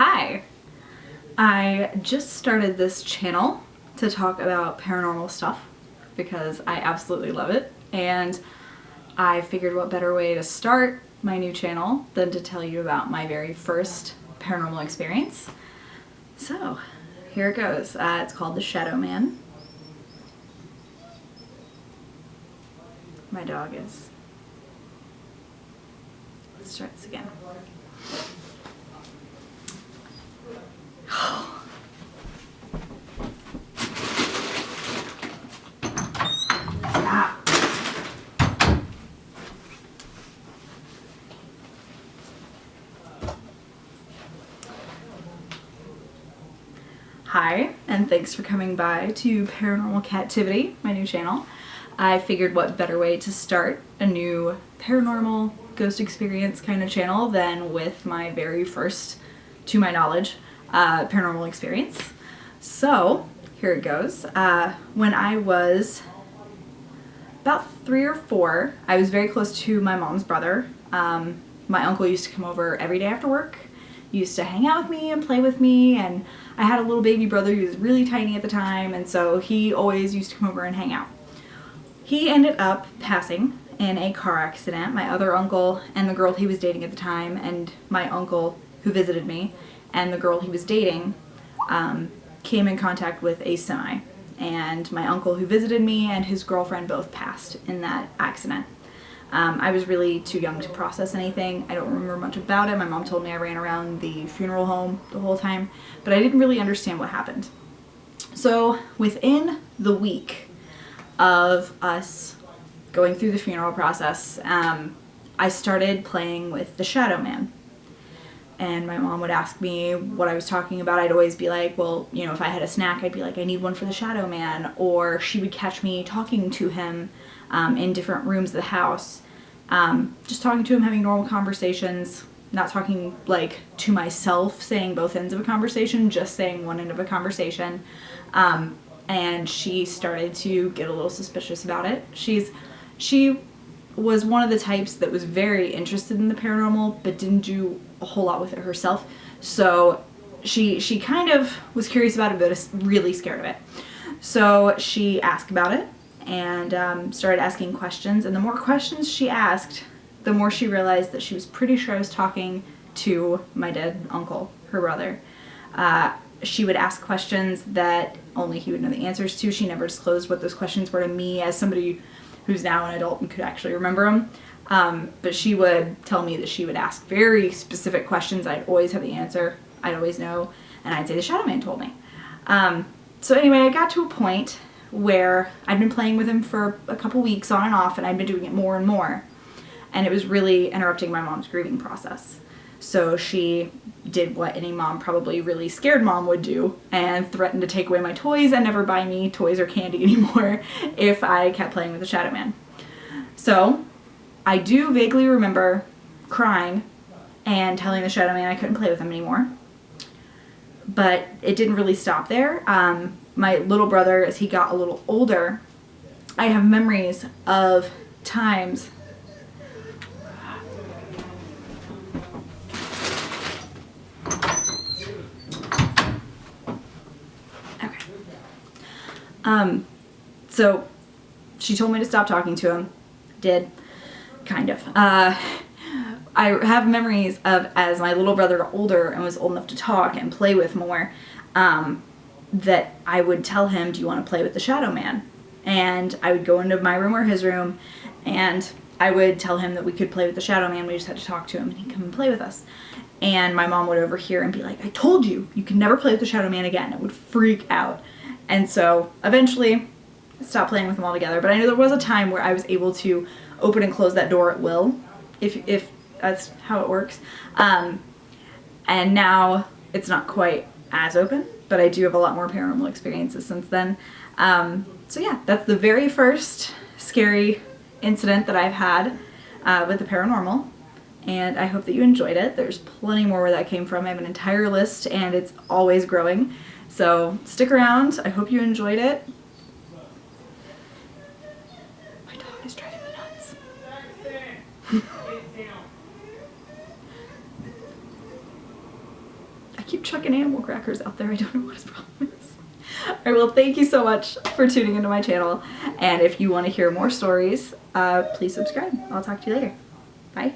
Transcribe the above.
Hi! I just started this channel to talk about paranormal stuff because I absolutely love it, and I figured what better way to start my new channel than to tell you about my very first paranormal experience. So here it goes. It's called The Shadow Man. My dog is... Let's try this again. Hi, and thanks for coming by to Paranormal Captivity, my new channel. I figured what better way to start a new paranormal ghost experience kind of channel than with my very first, to my knowledge, paranormal experience. So, here it goes. When I was about 3 or 4, I was very close to my mom's brother. My uncle used to come over every day after work. He used to hang out with me and play with me, and I had a little baby brother who was really tiny at the time, and so he always used to come over and hang out. He ended up passing in a car accident. My other uncle and the girl he was dating at the time, and my uncle who visited me, and the girl he was dating came in contact with a semi. And my uncle who visited me and his girlfriend both passed in that accident. I was really too young to process anything. I don't remember much about it. My mom told me I ran around the funeral home the whole time, but I didn't really understand what happened. So within the week of us going through the funeral process, I started playing with the Shadow Man. And my mom would ask me what I was talking about. I'd always be like, well, you know, if I had a snack, I'd be like, I need one for the Shadow Man. Or she would catch me talking to him in different rooms of the house. Just talking to him, having normal conversations, not talking like to myself, saying both ends of a conversation, just saying one end of a conversation. And she started to get a little suspicious about it. She was one of the types that was very interested in the paranormal, but didn't do a whole lot with it herself. So she kind of was curious about it, but is really scared of it. So she asked about it and started asking questions. And the more questions she asked, the more she realized that she was pretty sure I was talking to my dead uncle, her brother. She would ask questions that only he would know the answers to. She never disclosed what those questions were to me as somebody who's now an adult and could actually remember them. But she would tell me that she would ask very specific questions. I'd always have the answer. I'd always know. And I'd say, the Shadow Man told me. So anyway, I got to a point where I'd been playing with him for a couple weeks on and off, and I'd been doing it more and more. And it was really interrupting my mom's grieving process. So she did what any mom, probably really scared mom, would do and threatened to take away my toys and never buy me toys or candy anymore if I kept playing with the Shadow Man. So I do vaguely remember crying and telling the Shadow Man I couldn't play with him anymore. But it didn't really stop there. My little brother, as he got a little older, I have memories of times so she told me to stop talking to him. Did. Kind of. I have memories of, as my little brother got older and was old enough to talk and play with more, that I would tell him, do you want to play with the Shadow Man? And I would go into my room or his room, and I would tell him that we could play with the Shadow Man. We just had to talk to him, and he'd come and play with us. And my mom would overhear and be like, I told you, you can never play with the Shadow Man again. It would freak out. And so eventually I stopped playing with him altogether. But I knew there was a time where I was able to open and close that door at will, if that's how it works. And now it's not quite as open, but I do have a lot more paranormal experiences since then. So yeah, that's the very first scary incident that I've had with the paranormal. And I hope that you enjoyed it. There's plenty more where that came from. I have an entire list, and it's always growing. So stick around. I hope you enjoyed it. My dog is driving me nuts. I keep chucking animal crackers out there. I don't know what his problem is. Alright, well, thank you so much for tuning into my channel. And if you want to hear more stories, please subscribe. I'll talk to you later. Bye.